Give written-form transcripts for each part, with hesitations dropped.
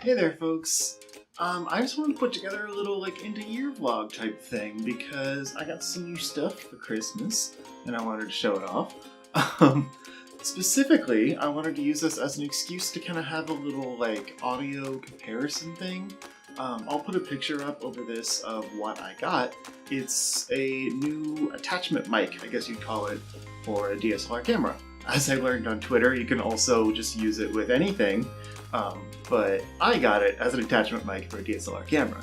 Hey there, folks. I just wanted to put together a little end of year vlog type thing because I got some new stuff for Christmas and I wanted to show it off. Specifically, I wanted to use this as an excuse to kind of have a little audio comparison thing. I'll put a picture up over this of what I got. It's a new attachment mic, I guess you'd call it, for a DSLR camera. As I learned on Twitter, you can also just use it with anything. But I got it as an attachment mic for a DSLR camera,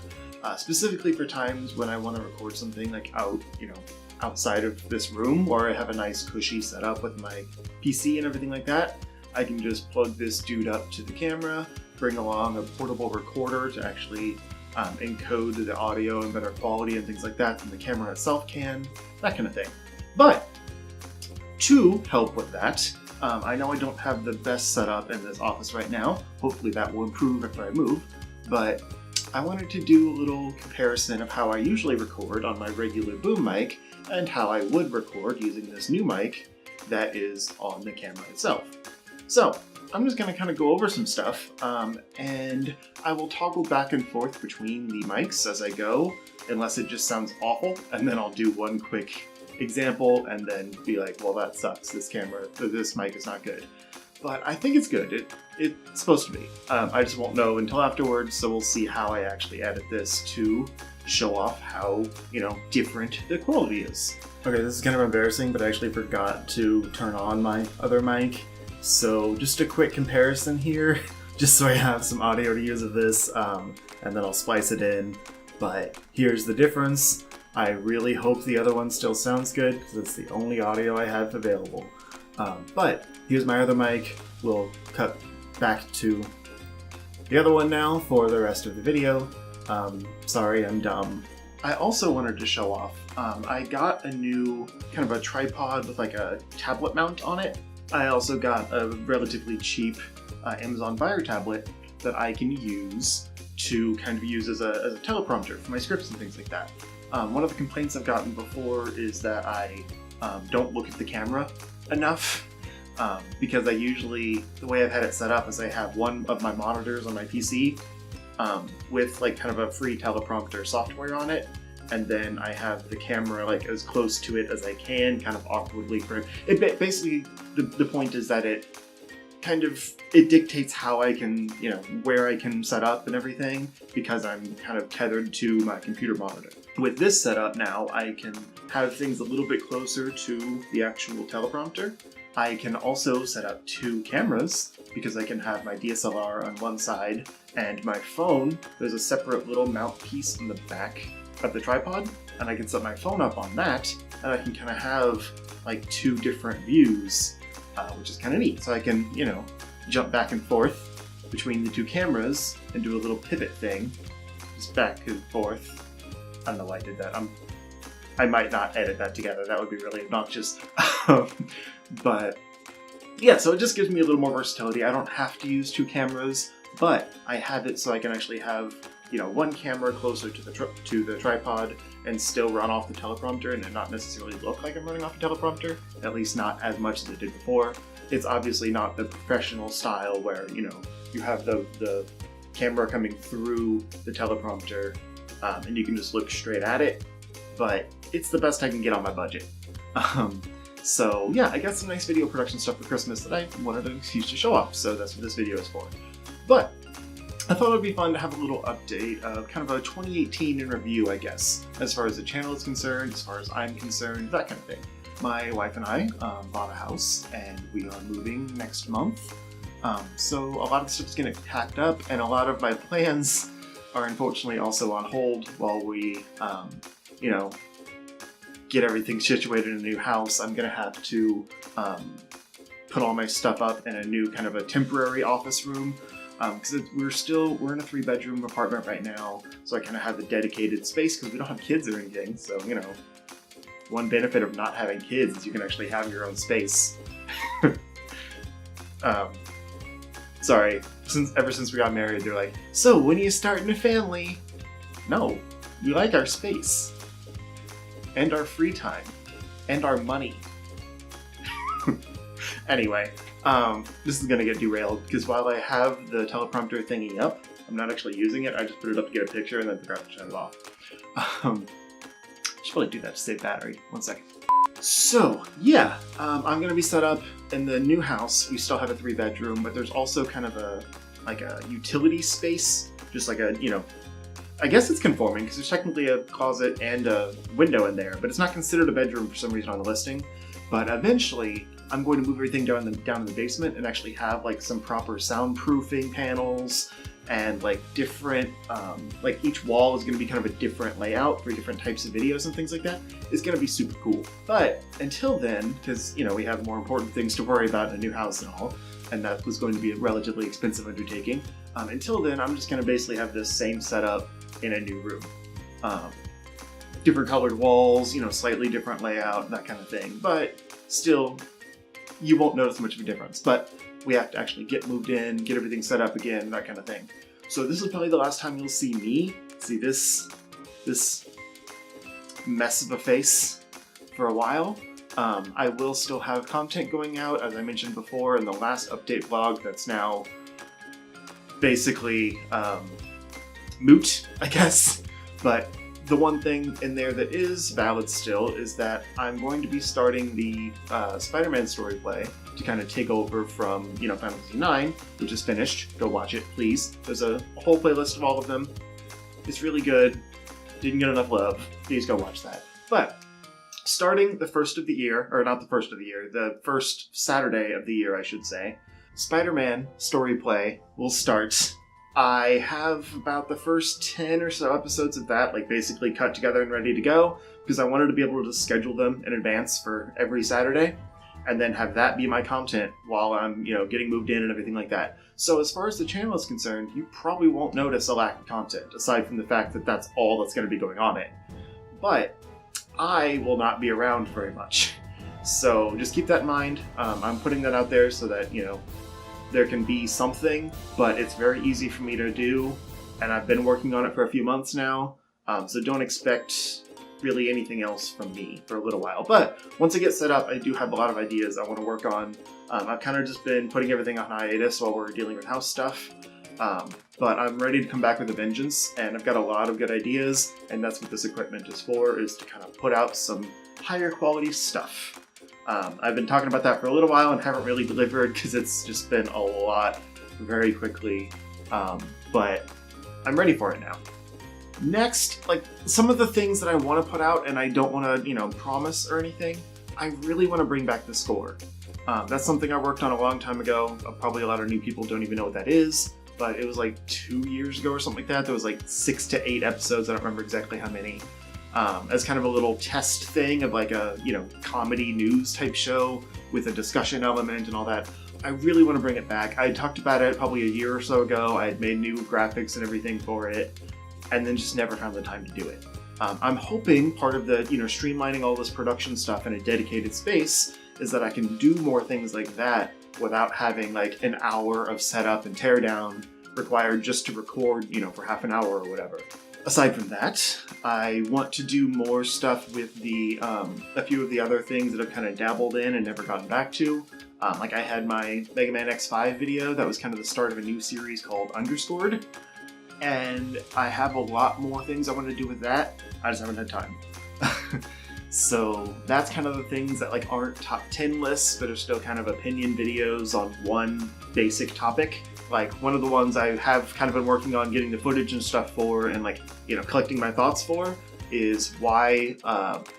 specifically for times when I want to record something outside of this room, or I have a nice cushy setup with my PC and everything like that. I can just plug this dude up to the camera, bring along a portable recorder to actually encode the audio in better quality and things like that than the camera itself can, that kind of thing. But to help with that, I know I don't have the best setup in this office right now. Hopefully that will improve after I move, but I wanted to do a little comparison of how I usually record on my regular boom mic and how I would record using this new mic that is on the camera itself. So I'm just going to kind of go over some stuff, and I will toggle back and forth between the mics as I go, unless it just sounds awful, and then I'll do one quick example and then be like, well, that sucks, this mic is not good. But I think it's good. It's supposed to be. I just won't know until afterwards, so we'll see how I actually edit this to show off how, different the quality is. Okay, this is kind of embarrassing, but I actually forgot to turn on my other mic. So just a quick comparison here, just so I have some audio to use of this, and then I'll splice it in. But here's the difference. I really hope the other one still sounds good, because it's the only audio I have available. But here's my other mic. We'll cut back to the other one now for the rest of the video. Sorry, I'm dumb. I also wanted to show off, I got a new kind of a tripod with a tablet mount on it. I also got a relatively cheap Amazon Fire tablet that I can use to kind of use as a teleprompter for my scripts and things like that. One of the complaints I've gotten before is that I don't look at the camera enough, because I usually, the way I've had it set up is I have one of my monitors on my PC with kind of a free teleprompter software on it, and then I have the camera as close to it as I can, kind of awkwardly for it. Basically, the point is that it dictates how I can, where I can set up and everything, because I'm kind of tethered to my computer monitor. With this setup now, I can have things a little bit closer to the actual teleprompter. I can also set up two cameras, because I can have my DSLR on one side and my phone. There's a separate little mount piece in the back of the tripod, and I can set my phone up on that, and I can kind of have two different views, which is kind of neat. So I can, jump back and forth between the two cameras and do a little pivot thing, just back and forth. I don't know why I did that. I might not edit that together. That would be really obnoxious. But yeah, so it just gives me a little more versatility. I don't have to use two cameras, but I have it so I can actually have, one camera closer to the tripod and still run off the teleprompter and it not necessarily look like I'm running off a teleprompter, at least not as much as it did before. It's obviously not the professional style where, you have the camera coming through the teleprompter, and you can just look straight at it, but it's the best I can get on my budget. So yeah, I got some nice video production stuff for Christmas that I wanted an excuse to show off, so that's what this video is for. But I thought it would be fun to have a little update of kind of a 2018 in review, I guess, as far as the channel is concerned, as far as I'm concerned, that kind of thing. My wife and I bought a house, and we are moving next month. So a lot of stuff is going to get packed up, and a lot of my plans are unfortunately also on hold while we, get everything situated in a new house. I'm going to have to put all my stuff up in a new kind of a temporary office room, because we're in a 3-bedroom apartment right now, so I kind of have the dedicated space because we don't have kids or anything. So, one benefit of not having kids is you can actually have your own space. Sorry, ever since we got married, they're like, so when are you starting a family? No, we like our space. And our free time. And our money. Anyway, this is gonna get derailed, because while I have the teleprompter thingy up, I'm not actually using it. I just put it up to get a picture and then forgot to shut it off. Should probably do that to save battery. 1 second. So yeah, I'm gonna be set up in the new house. We still have a 3-bedroom, but there's also kind of a utility space, just like a, I guess it's conforming because there's technically a closet and a window in there, but it's not considered a bedroom for some reason on the listing. But eventually, I'm going to move everything down in the basement and actually have like some proper soundproofing panels and like different, like each wall is going to be kind of a different layout for different types of videos and things like that. It's going to be super cool. But until then, because we have more important things to worry about in a new house and all, and that was going to be a relatively expensive undertaking. Until then, I'm just going to basically have this same setup in a new room. Different colored walls, slightly different layout, that kind of thing. But still, you won't notice much of a difference. But we have to actually get moved in, get everything set up again, that kind of thing. So this is probably the last time you'll see me see this mess of a face for a while. I will still have content going out, as I mentioned before in the last update vlog that's now basically moot, I guess. But the one thing in there that is valid still is that I'm going to be starting the Spider-Man story play to kind of take over from, Final Fantasy IX, which is finished. Go watch it, please. There's a whole playlist of all of them. It's really good. Didn't get enough love. Please go watch that. But starting the first of the year, or not the first of the year, the first Saturday of the year, I should say, Spider-Man story play will start. I have about the first 10 or so episodes of that, like basically cut together and ready to go, because I wanted to be able to schedule them in advance for every Saturday, and then have that be my content while I'm, getting moved in and everything like that. So as far as the channel is concerned, you probably won't notice a lack of content, aside from the fact that that's all that's going to be going on it. But I will not be around very much. So just keep that in mind. I'm putting that out there so that, there can be something, but it's very easy for me to do, and I've been working on it for a few months now, so don't expect really anything else from me for a little while. But once I get set up, I do have a lot of ideas I want to work on. I've kind of just been putting everything on hiatus while we're dealing with house stuff, but I'm ready to come back with a vengeance, and I've got a lot of good ideas, and that's what this equipment is for, is to kind of put out some higher quality stuff. I've been talking about that for a little while and haven't really delivered because it's just been a lot very quickly, but I'm ready for it now. Next, like some of the things that I want to put out and I don't want to, promise or anything, I really want to bring back the score. That's something I worked on a long time ago. Probably a lot of new people don't even know what that is, but it was like 2 years ago or something like that. There was like 6 to 8 episodes, I don't remember exactly how many. As kind of a little test thing of like a, comedy news type show with a discussion element and all that. I really want to bring it back. I talked about it probably a year or so ago. I had made new graphics and everything for it, and then just never found the time to do it. I'm hoping part of the, streamlining all this production stuff in a dedicated space is that I can do more things like that without having like an hour of setup and teardown required just to record, for half an hour or whatever. Aside from that, I want to do more stuff with the a few of the other things that I've kind of dabbled in and never gotten back to. Like I had my Mega Man X5 video that was kind of the start of a new series called Underscored, and I have a lot more things I want to do with that. I just haven't had time. So that's kind of the things that like aren't top 10 lists, but are still kind of opinion videos on one basic topic. Like one of the ones I have kind of been working on getting the footage and stuff for and like, collecting my thoughts for is why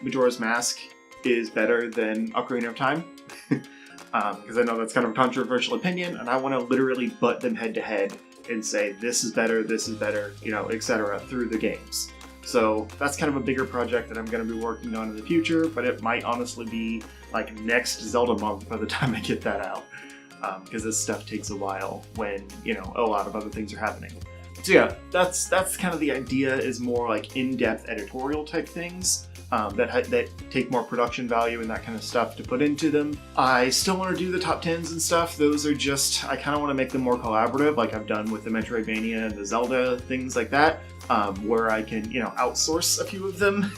Majora's Mask is better than Ocarina of Time. Because I know that's kind of a controversial opinion, and I want to literally butt them head to head and say this is better, etc. through the games. So that's kind of a bigger project that I'm going to be working on in the future, but it might honestly be like next Zelda month by the time I get that out. Because this stuff takes a while when, a lot of other things are happening. So yeah, that's kind of the idea, is more like in-depth editorial type things that take more production value and that kind of stuff to put into them. I still want to do the top 10s and stuff. Those are just, I kind of want to make them more collaborative, like I've done with the Metroidvania and the Zelda, things like that, where I can, outsource a few of them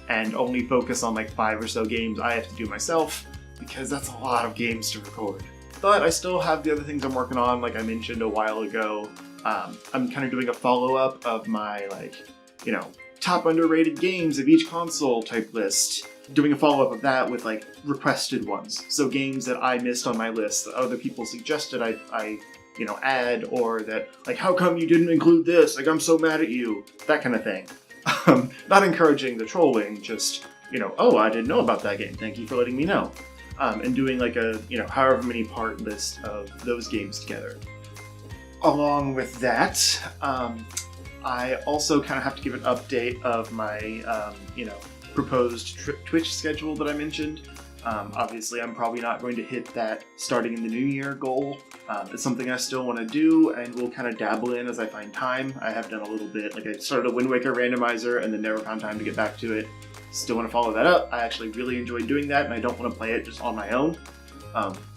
and only focus on like 5 or so games I have to do myself, because that's a lot of games to record. But I still have the other things I'm working on, like I mentioned a while ago. I'm kind of doing a follow-up of my, like, you know, top underrated games of each console type list. Doing a follow-up of that with, like, requested ones. So games that I missed on my list that other people suggested I you know, add, or that, like, how come you didn't include this? Like, I'm so mad at you. That kind of thing. Not encouraging the trolling, just, you know, oh, I didn't know about that game. Thank you for letting me know. And doing, like, a, you know, however many part list of those games together. Along with that, I also kind of have to give an update of my, you know, proposed Twitch schedule that I mentioned. Obviously, I'm probably not going to hit that starting in the new year goal. It's something I still want to do and will kind of dabble in as I find time. I have done a little bit, like I started a Wind Waker randomizer and then never found time to get back to it. Still want to follow that up. I actually really enjoyed doing that and I don't want to play it just on my own.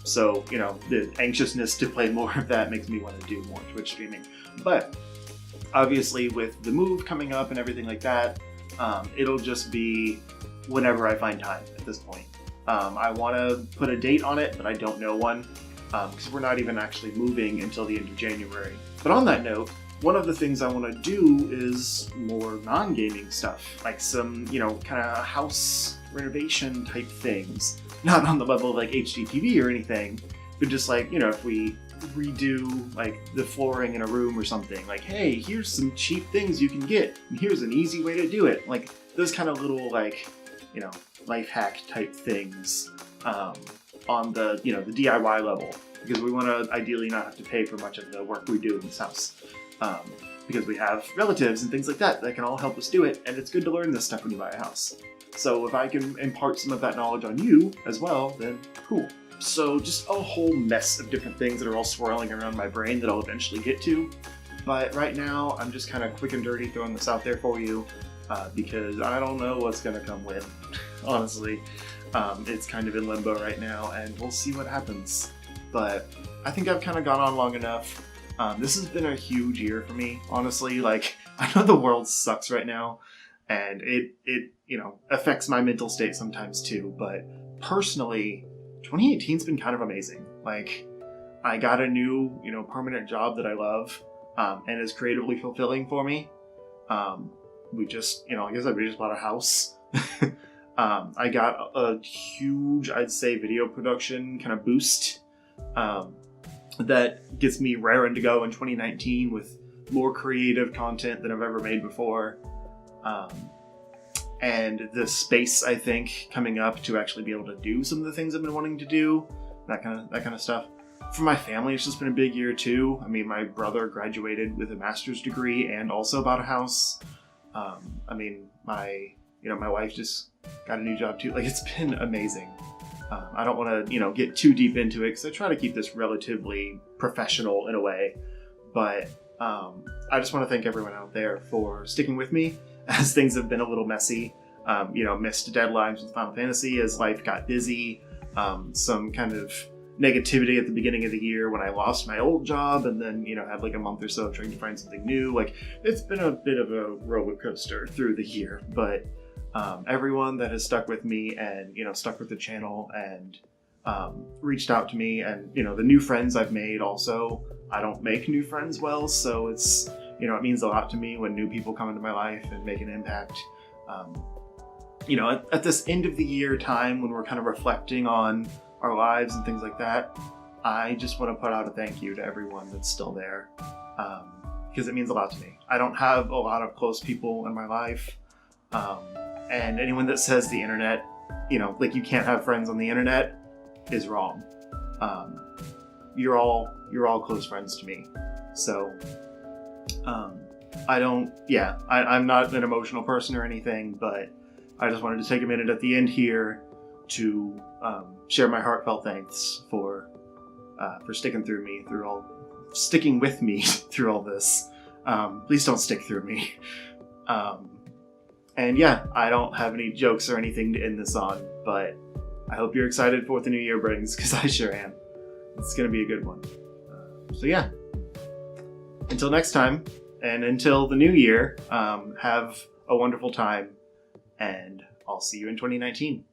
So, you know, the anxiousness to play more of that makes me want to do more Twitch streaming. But obviously with the move coming up and everything like that, it'll just be whenever I find time at this point. I want to put a date on it, but I don't know one, because we're not even actually moving until the end of January. But on that note, one of the things I want to do is more non-gaming stuff, like some, you know, kind of house renovation type things. Not on the level of like HDTV or anything, but just like, you know, if we redo like the flooring in a room or something, like, hey, here's some cheap things you can get, and here's an easy way to do it. Like those kind of little, like, you know, life hack type things on the, you know, the DIY level, because we want to ideally not have to pay for much of the work we do in this house, because we have relatives and things like that that can all help us do it, and it's good to learn this stuff when you buy a house. So if I can impart some of that knowledge on you as well, then cool. So just a whole mess of different things that are all swirling around my brain that I'll eventually get to. But right now, I'm just kind of quick and dirty throwing this out there for you, because I don't know what's going to come with, honestly. It's kind of in limbo right now, and we'll see what happens. But I think I've kind of gone on long enough. This has been a huge year for me, honestly. Like, I know the world sucks right now, and it you know, affects my mental state sometimes too, but personally, 2018's been kind of amazing. Like, I got a new, you know, permanent job that I love, and is creatively fulfilling for me. We just, you know, like I said, we just bought a house. I got a huge, I'd say, video production kind of boost, that gets me raring to go in 2019 with more creative content than I've ever made before. And the space, I think, coming up to actually be able to do some of the things I've been wanting to do, that kind of stuff. For my family, it's just been a big year too. I mean, my brother graduated with a master's degree and also bought a house. I mean, my wife just got a new job too. Like, it's been amazing. I don't want to, you know, get too deep into it because I try to keep this relatively professional in a way. But I just want to thank everyone out there for sticking with me as things have been a little messy. You know, missed deadlines with Final Fantasy as life got busy. Some kind of negativity at the beginning of the year when I lost my old job, and then, you know, had like a month or so trying to find something new. Like, it's been a bit of a roller coaster through the year, but everyone that has stuck with me and, you know, stuck with the channel and reached out to me, and, you know, the new friends I've made also. I don't make new friends well, so it's, you know, it means a lot to me when new people come into my life and make an impact. You know, at this end of the year time when we're kind of reflecting on our lives and things like that, I just want to put out a thank you to everyone that's still there, because it means a lot to me. I don't have a lot of close people in my life, and anyone that says the internet, you know, like you can't have friends on the internet is wrong. You're all close friends to me. So I'm not an emotional person or anything, but I just wanted to take a minute at the end here to share my heartfelt thanks for sticking with me through all this. Please don't stick through me. And yeah, I don't have any jokes or anything to end this on, but I hope you're excited for what the new year brings, because I sure am. It's going to be a good one. So yeah, until next time, and until the new year, have a wonderful time, and I'll see you in 2019.